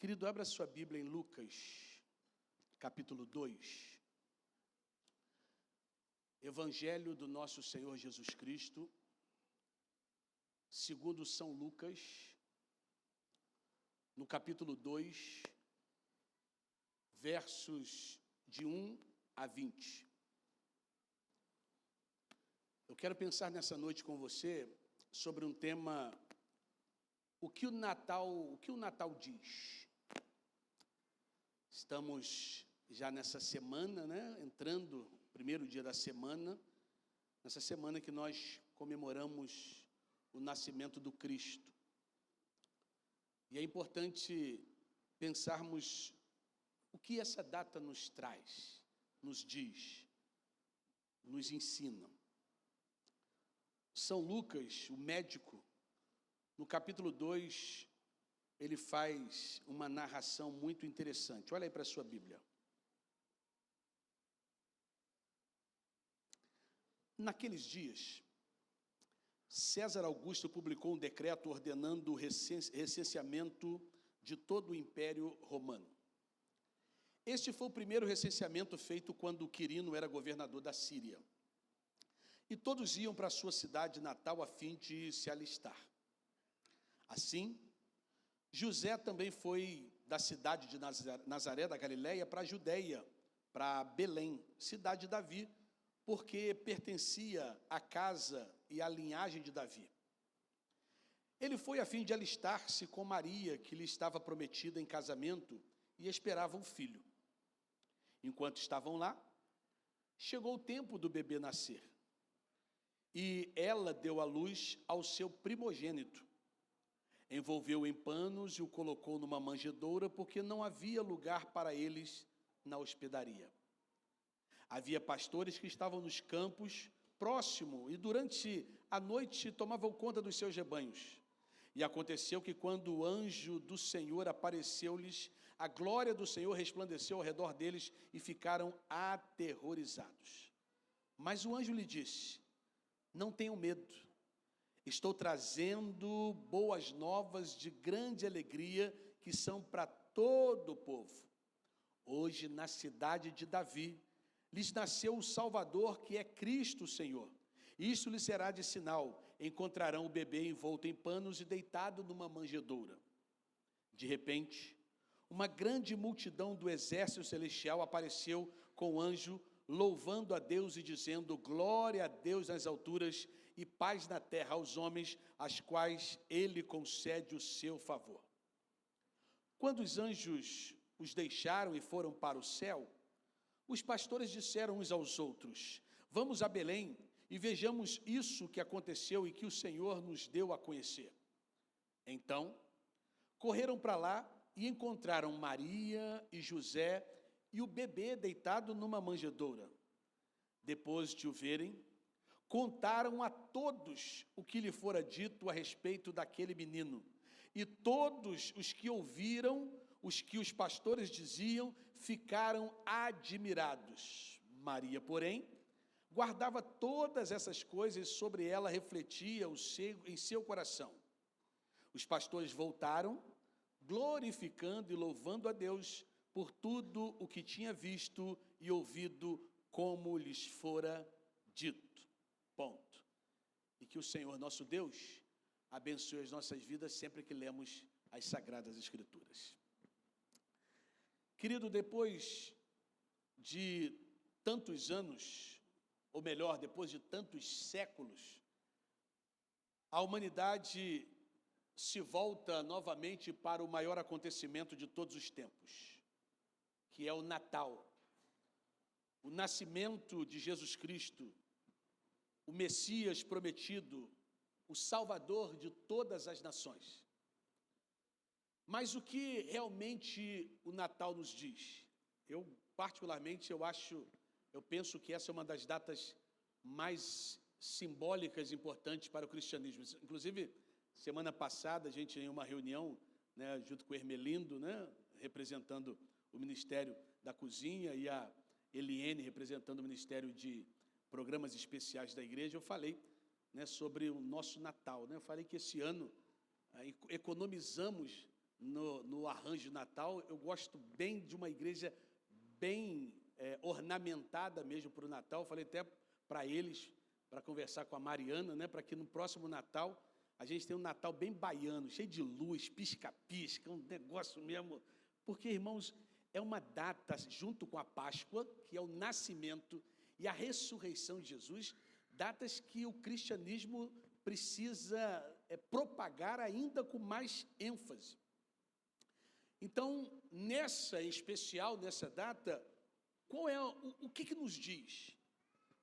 Querido, abra sua Bíblia em Lucas, capítulo 2. Evangelho do nosso Senhor Jesus Cristo, segundo São Lucas, no capítulo 2, versos de 1 a 20. Eu quero pensar nessa noite com você sobre um tema, o que o Natal diz. Estamos já nessa semana, entrando, primeiro dia da semana, nessa semana que nós comemoramos o nascimento do Cristo. E é importante pensarmos o que essa data nos traz, nos diz, nos ensina. São Lucas, o médico, no capítulo 2, ele faz uma narração muito interessante. Olha aí para a sua Bíblia. Naqueles dias, César Augusto publicou um decreto ordenando o recenseamento de todo o Império Romano. Este foi o primeiro recenseamento feito quando Quirino era governador da Síria. E todos iam para a sua cidade natal a fim de se alistar. Assim, José também foi da cidade de Nazaré da Galileia para a Judeia, para Belém, cidade de Davi, porque pertencia à casa e à linhagem de Davi. Ele foi a fim de alistar-se com Maria, que lhe estava prometida em casamento, e esperava um filho. Enquanto estavam lá, chegou o tempo do bebê nascer, e ela deu à luz ao seu primogênito. Envolveu-o em panos e o colocou numa manjedoura, porque não havia lugar para eles na hospedaria. Havia pastores que estavam nos campos próximo e durante a noite tomavam conta dos seus rebanhos. E aconteceu que quando o anjo do Senhor apareceu-lhes, a glória do Senhor resplandeceu ao redor deles e ficaram aterrorizados. Mas o anjo lhe disse: não tenham medo. Estou trazendo boas novas de grande alegria, que são para todo o povo. Hoje, na cidade de Davi, lhes nasceu o Salvador, que é Cristo o Senhor. Isso lhes será de sinal: encontrarão o bebê envolto em panos e deitado numa manjedoura. De repente, uma grande multidão do exército celestial apareceu com o anjo, louvando a Deus e dizendo: glória a Deus nas alturas e paz na terra aos homens, aos quais ele concede o seu favor. Quando os anjos os deixaram e foram para o céu, os pastores disseram uns aos outros: vamos a Belém e vejamos isso que aconteceu e que o Senhor nos deu a conhecer. Então, correram para lá e encontraram Maria e José e o bebê deitado numa manjedoura. Depois de o verem, contaram a todos o que lhe fora dito a respeito daquele menino. E todos os que ouviram os que os pastores diziam ficaram admirados. Maria, porém, guardava todas essas coisas, sobre ela refletia em seu coração. Os pastores voltaram, glorificando e louvando a Deus por tudo o que tinha visto e ouvido, como lhes fora dito. Ponto. E que o Senhor nosso Deus abençoe as nossas vidas sempre que lemos as Sagradas Escrituras. Querido, depois de tantos anos, ou melhor, depois de tantos séculos, a humanidade se volta novamente para o maior acontecimento de todos os tempos, que é o Natal, o nascimento de Jesus Cristo, o Messias prometido, o Salvador de todas as nações. Mas o que realmente o Natal nos diz? Eu, particularmente, eu penso que essa é uma das datas mais simbólicas e importantes para o cristianismo. Inclusive, semana passada, a gente em uma reunião, junto com o Hermelindo, representando o Ministério da Cozinha, e a Eliene, representando o Ministério de Programas Especiais da Igreja, eu falei sobre o nosso Natal. Eu falei que esse ano economizamos no arranjo de Natal. Eu gosto bem de uma igreja bem ornamentada mesmo para o Natal. Eu falei até para eles, para conversar com a Mariana, né, para que no próximo Natal a gente tenha um Natal bem baiano, cheio de luz, pisca-pisca, um negócio mesmo. Porque, irmãos, é uma data, junto com a Páscoa, que é o nascimento e a ressurreição de Jesus, datas que o cristianismo precisa propagar ainda com mais ênfase. Então, nessa em especial, nessa data, qual é o que nos diz?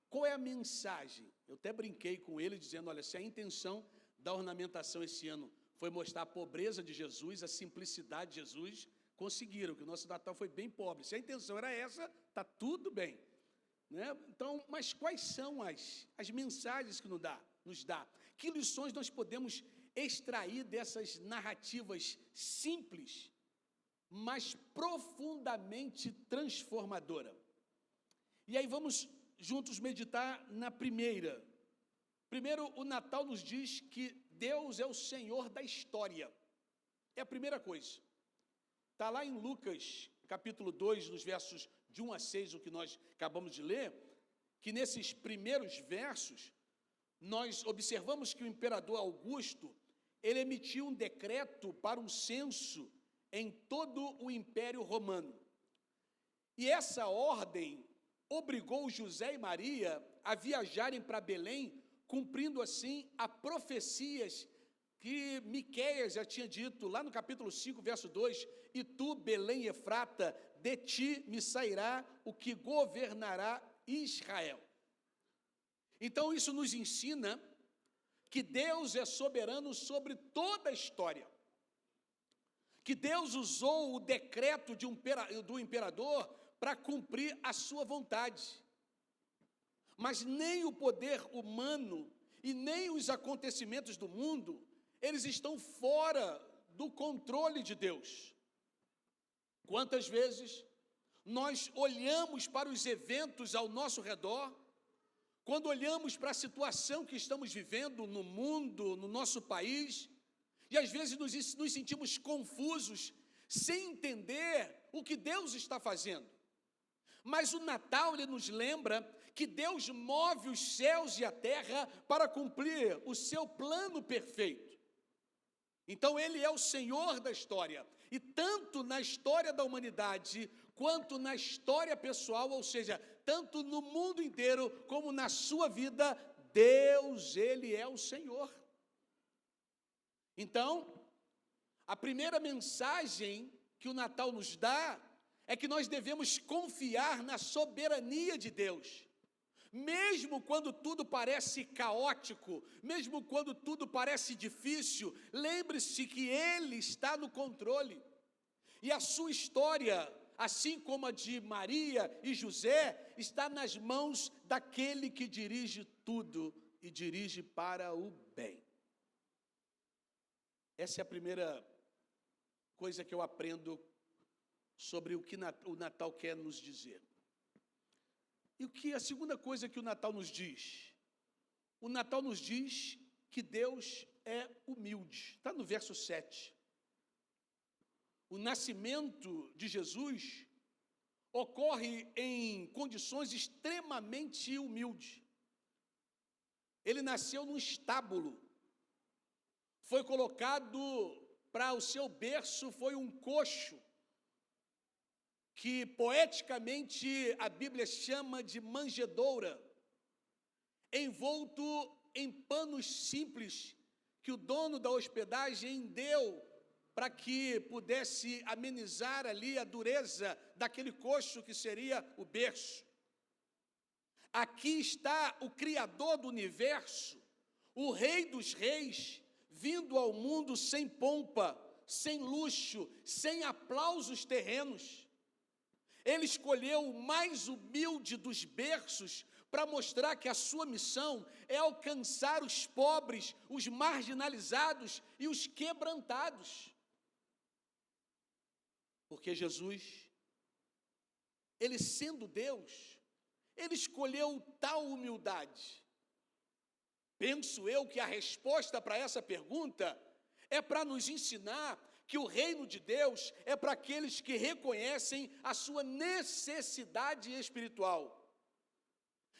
Qual é a mensagem? Eu até brinquei com ele, dizendo, olha, se a intenção da ornamentação esse ano foi mostrar a pobreza de Jesus, a simplicidade de Jesus, conseguiram, que o nosso Natal foi bem pobre. Se a intenção era essa, está tudo bem. Né? Então, mas quais são as mensagens que nos dá? Que lições nós podemos extrair dessas narrativas simples, mas profundamente transformadora? E aí vamos juntos meditar na primeira. Primeiro, o Natal nos diz que Deus é o Senhor da história. É a primeira coisa. Está lá em Lucas, capítulo 2, nos versos de 1 a 6, o que nós acabamos de ler, que nesses primeiros versos, nós observamos que o imperador Augusto, ele emitiu um decreto para um censo em todo o Império Romano. E essa ordem obrigou José e Maria a viajarem para Belém, cumprindo assim a profecias que Miqueias já tinha dito, lá no capítulo 5, verso 2, e tu, Belém Efrata, de ti me sairá o que governará Israel. Então isso nos ensina que Deus é soberano sobre toda a história, que Deus usou o decreto do imperador para cumprir a sua vontade. Mas nem o poder humano e nem os acontecimentos do mundo, eles estão fora do controle de Deus. Quantas vezes nós olhamos para os eventos ao nosso redor, quando olhamos para a situação que estamos vivendo no mundo, no nosso país, e às vezes nos sentimos confusos, sem entender o que Deus está fazendo. Mas o Natal, ele nos lembra que Deus move os céus e a terra para cumprir o seu plano perfeito. Então ele é o Senhor da história, e tanto na história da humanidade, quanto na história pessoal, ou seja, tanto no mundo inteiro, como na sua vida, Deus, ele é o Senhor. Então, a primeira mensagem que o Natal nos dá, é que nós devemos confiar na soberania de Deus. Mesmo quando tudo parece caótico, mesmo quando tudo parece difícil, lembre-se que Ele está no controle. E a sua história, assim como a de Maria e José, está nas mãos daquele que dirige tudo e dirige para o bem. Essa é a primeira coisa que eu aprendo sobre o que o Natal quer nos dizer. E a segunda coisa que o Natal nos diz? O Natal nos diz que Deus é humilde. Está no verso 7. O nascimento de Jesus ocorre em condições extremamente humildes. Ele nasceu num estábulo. Foi colocado para o seu berço, foi um coxo, que poeticamente a Bíblia chama de manjedoura, envolto em panos simples, que o dono da hospedagem deu para que pudesse amenizar ali a dureza daquele coxo que seria o berço. Aqui está o Criador do universo, o Rei dos reis, vindo ao mundo sem pompa, sem luxo, sem aplausos terrenos. Ele escolheu o mais humilde dos berços para mostrar que a sua missão é alcançar os pobres, os marginalizados e os quebrantados. Porque Jesus, ele sendo Deus, ele escolheu tal humildade. Penso eu que a resposta para essa pergunta é para nos ensinar que o reino de Deus é para aqueles que reconhecem a sua necessidade espiritual.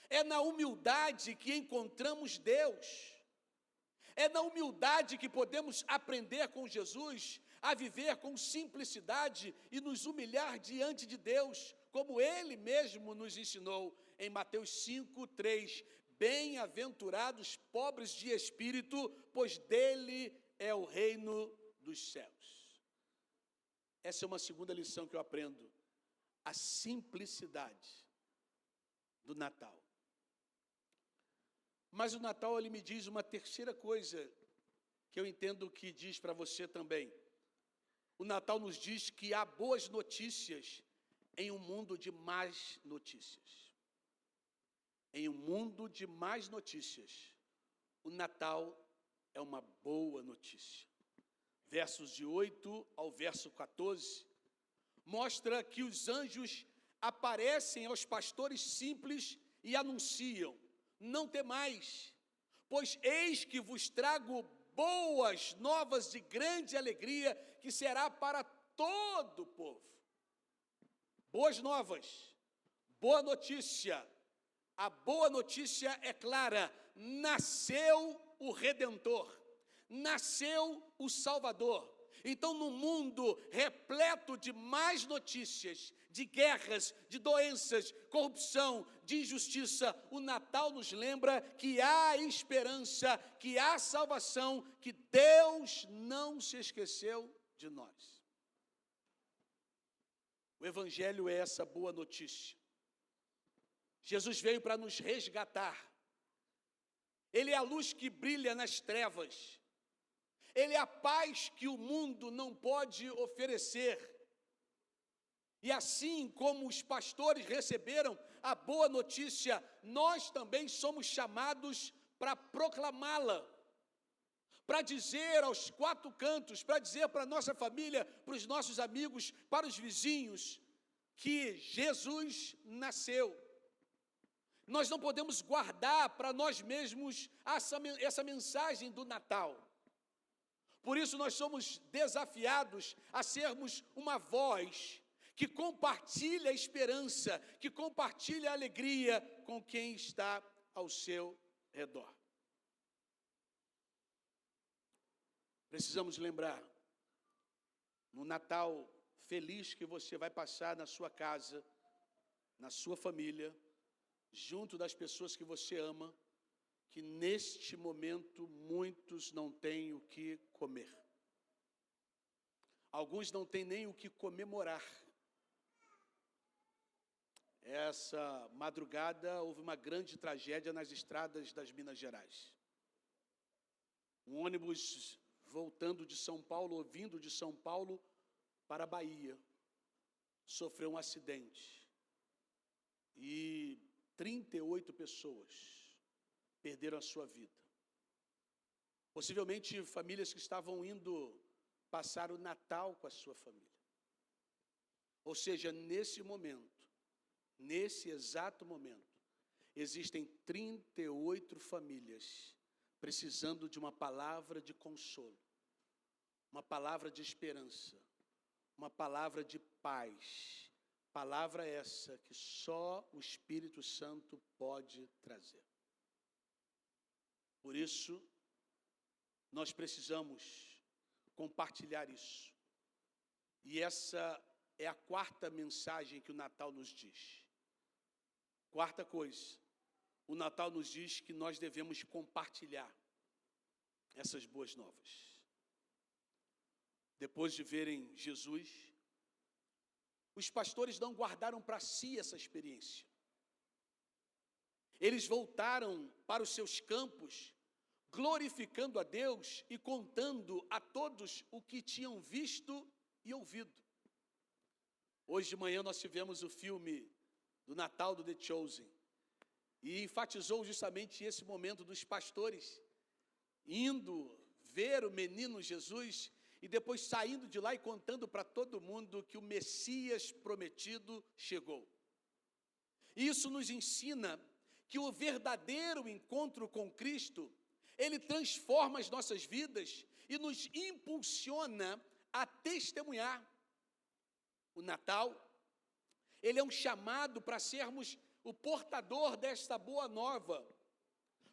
É na humildade que encontramos Deus. É na humildade que podemos aprender com Jesus a viver com simplicidade e nos humilhar diante de Deus, como Ele mesmo nos ensinou em Mateus 5:3. Bem-aventurados pobres de espírito, pois dele é o reino dos céus. Essa é uma segunda lição que eu aprendo. A simplicidade do Natal. Mas o Natal, ele me diz uma terceira coisa, que eu entendo que diz para você também. O Natal nos diz que há boas notícias em um mundo de más notícias. Em um mundo de más notícias, o Natal é uma boa notícia. Versos de 8 ao verso 14, mostra que os anjos aparecem aos pastores simples e anunciam: não temais, pois eis que vos trago boas novas de grande alegria, que será para todo o povo. Boas novas, boa notícia. A boa notícia é clara: nasceu o Redentor, nasceu o Salvador. Então, no mundo repleto de más notícias, de guerras, de doenças, corrupção, de injustiça, o Natal nos lembra que há esperança, que há salvação, que Deus não se esqueceu de nós. O Evangelho é essa boa notícia. Jesus veio para nos resgatar. Ele é a luz que brilha nas trevas. Ele é a paz que o mundo não pode oferecer. E assim como os pastores receberam a boa notícia, nós também somos chamados para proclamá-la, para dizer aos quatro cantos, para dizer para a nossa família, para os nossos amigos, para os vizinhos, que Jesus nasceu. Nós não podemos guardar para nós mesmos essa mensagem do Natal. Por isso nós somos desafiados a sermos uma voz que compartilha a esperança, que compartilha a alegria com quem está ao seu redor. Precisamos lembrar, no Natal feliz que você vai passar na sua casa, na sua família, junto das pessoas que você ama, que neste momento muitos não têm o que comer. Alguns não têm nem o que comemorar. Essa madrugada houve uma grande tragédia nas estradas das Minas Gerais. Um ônibus voltando de São Paulo, ou vindo de São Paulo para a Bahia, sofreu um acidente. E 38 pessoas perderam a sua vida. Possivelmente famílias que estavam indo passar o Natal com a sua família. Ou seja, nesse momento, nesse exato momento, existem 38 famílias precisando de uma palavra de consolo, uma palavra de esperança, uma palavra de paz. Palavra essa que só o Espírito Santo pode trazer. Por isso, nós precisamos compartilhar isso. E essa é a quarta mensagem que o Natal nos diz. Quarta coisa, o Natal nos diz que nós devemos compartilhar essas boas novas. Depois de verem Jesus, os pastores não guardaram para si essa experiência. Eles voltaram para os seus campos, glorificando a Deus e contando a todos o que tinham visto e ouvido. Hoje de manhã nós tivemos o filme do Natal do The Chosen, e enfatizou justamente esse momento dos pastores indo ver o menino Jesus e depois saindo de lá e contando para todo mundo que o Messias prometido chegou. Isso nos ensina que o verdadeiro encontro com Cristo, ele transforma as nossas vidas e nos impulsiona a testemunhar. O Natal, ele é um chamado para sermos o portador desta boa nova.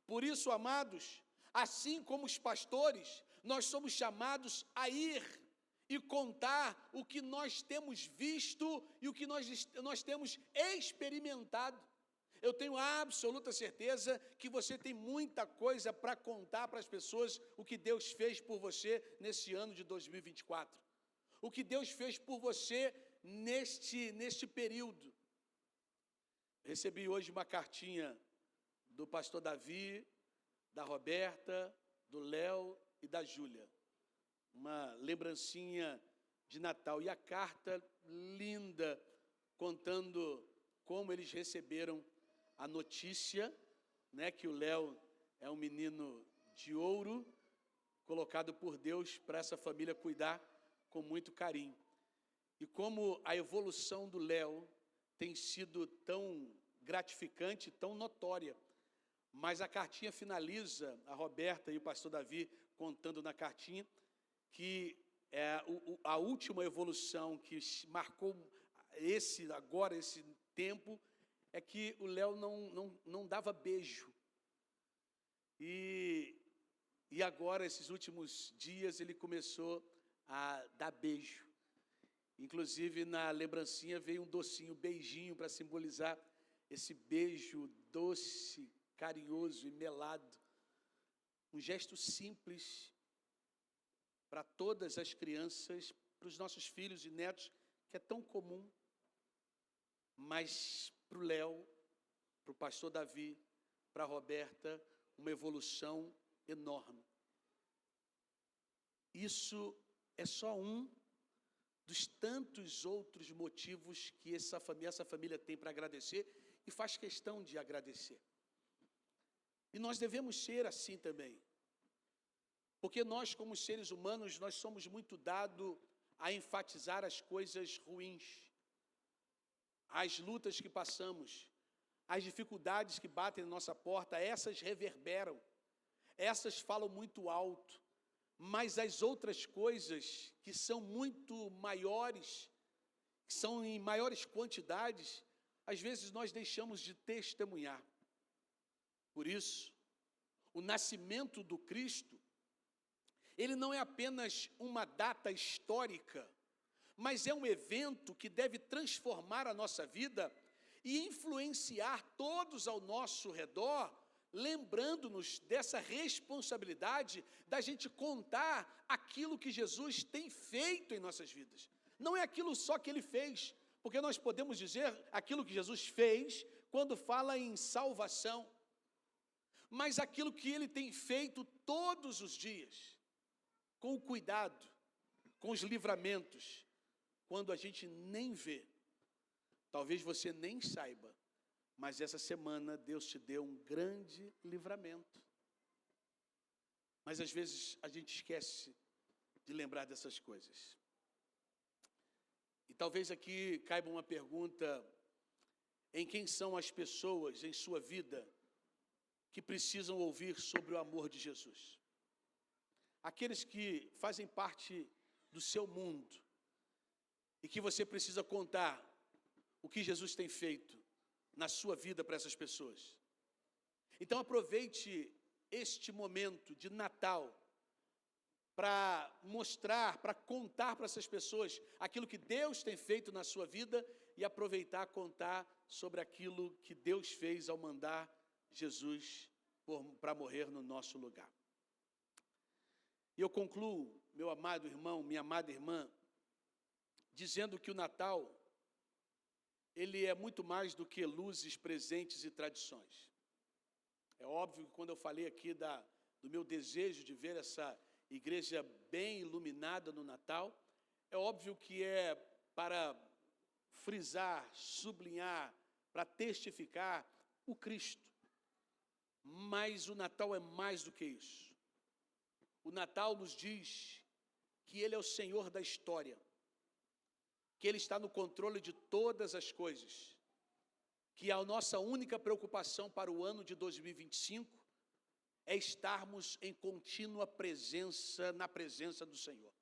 Por isso, amados, assim como os pastores, nós somos chamados a ir e contar o que nós temos visto e o que nós temos experimentado. Eu tenho absoluta certeza que você tem muita coisa para contar para as pessoas o que Deus fez por você nesse ano de 2024. O que Deus fez por você neste período. Recebi hoje uma cartinha do pastor Davi, da Roberta, do Léo e da Júlia. Uma lembrancinha de Natal. E a carta linda, contando como eles receberam a notícia, né, que o Léo é um menino de ouro, colocado por Deus para essa família cuidar com muito carinho. E como a evolução do Léo tem sido tão gratificante, tão notória. Mas a cartinha finaliza, a Roberta e o pastor Davi contando na cartinha, que a última evolução que marcou esse tempo, é que o Léo não dava beijo. E agora, esses últimos dias, ele começou a dar beijo. Inclusive, na lembrancinha veio um docinho, beijinho, para simbolizar esse beijo doce, carinhoso e melado. Um gesto simples para todas as crianças, para os nossos filhos e netos, que é tão comum. Mas para o Léo, para o pastor Davi, para a Roberta, uma evolução enorme. Isso é só um dos tantos outros motivos que essa família tem para agradecer e faz questão de agradecer. E nós devemos ser assim também. Porque nós, como seres humanos, nós somos muito dados a enfatizar as coisas ruins, as lutas que passamos, as dificuldades que batem na nossa porta, essas reverberam, essas falam muito alto, mas as outras coisas que são muito maiores, que são em maiores quantidades, às vezes nós deixamos de testemunhar. Por isso, o nascimento do Cristo, ele não é apenas uma data histórica, mas é um evento que deve transformar a nossa vida e influenciar todos ao nosso redor, lembrando-nos dessa responsabilidade da gente contar aquilo que Jesus tem feito em nossas vidas. Não é aquilo só que Ele fez, porque nós podemos dizer aquilo que Jesus fez quando fala em salvação, mas aquilo que Ele tem feito todos os dias, com o cuidado, com os livramentos, quando a gente nem vê. Talvez você nem saiba, mas essa semana Deus te deu um grande livramento. Mas às vezes a gente esquece de lembrar dessas coisas. E talvez aqui caiba uma pergunta: em quem são as pessoas em sua vida que precisam ouvir sobre o amor de Jesus? Aqueles que fazem parte do seu mundo e que você precisa contar o que Jesus tem feito na sua vida para essas pessoas. Então aproveite este momento de Natal para mostrar, para contar para essas pessoas aquilo que Deus tem feito na sua vida e aproveitar a contar sobre aquilo que Deus fez ao mandar Jesus para morrer no nosso lugar. E eu concluo, meu amado irmão, minha amada irmã, dizendo que o Natal, ele é muito mais do que luzes, presentes e tradições. É óbvio que quando eu falei aqui do meu desejo de ver essa igreja bem iluminada no Natal, é óbvio que é para frisar, sublinhar, para testificar o Cristo. Mas o Natal é mais do que isso. O Natal nos diz que Ele é o Senhor da história, que Ele está no controle de todas as coisas, que a nossa única preocupação para o ano de 2025 é estarmos em contínua presença, na presença do Senhor.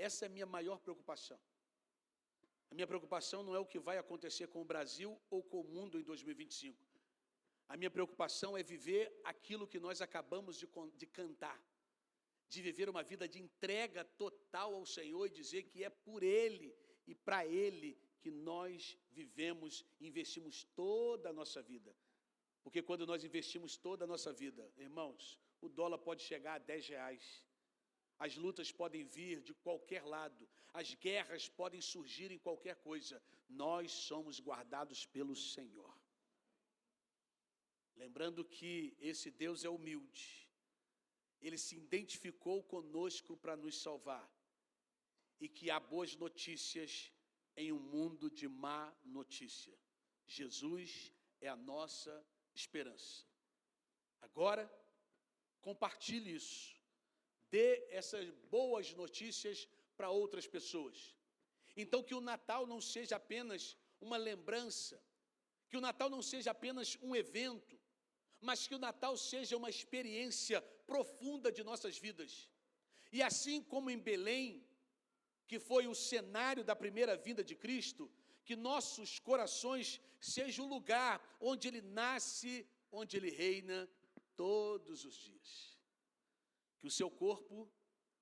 Essa é a minha maior preocupação. A minha preocupação não é o que vai acontecer com o Brasil ou com o mundo em 2025. A minha preocupação é viver aquilo que nós acabamos de cantar, de viver uma vida de entrega total ao Senhor e dizer que é por Ele e para Ele que nós vivemos e investimos toda a nossa vida. Porque quando nós investimos toda a nossa vida, irmãos, o dólar pode chegar a R$10. As lutas podem vir de qualquer lado, as guerras podem surgir em qualquer coisa. Nós somos guardados pelo Senhor. Lembrando que esse Deus é humilde, Ele se identificou conosco para nos salvar e que há boas notícias em um mundo de má notícia. Jesus é a nossa esperança. Agora, compartilhe isso. Dê essas boas notícias para outras pessoas. Então, que o Natal não seja apenas uma lembrança, que o Natal não seja apenas um evento, mas que o Natal seja uma experiência profunda de nossas vidas. E assim como em Belém, que foi o cenário da primeira vinda de Cristo, que nossos corações sejam o lugar onde Ele nasce, onde Ele reina todos os dias. Que o seu corpo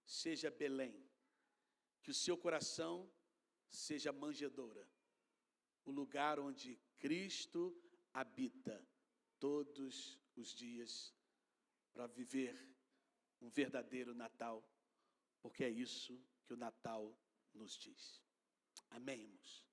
seja Belém, que o seu coração seja manjedoura, o lugar onde Cristo habita todos os dias para viver um verdadeiro Natal, porque é isso que o Natal nos diz. Amém, irmãos?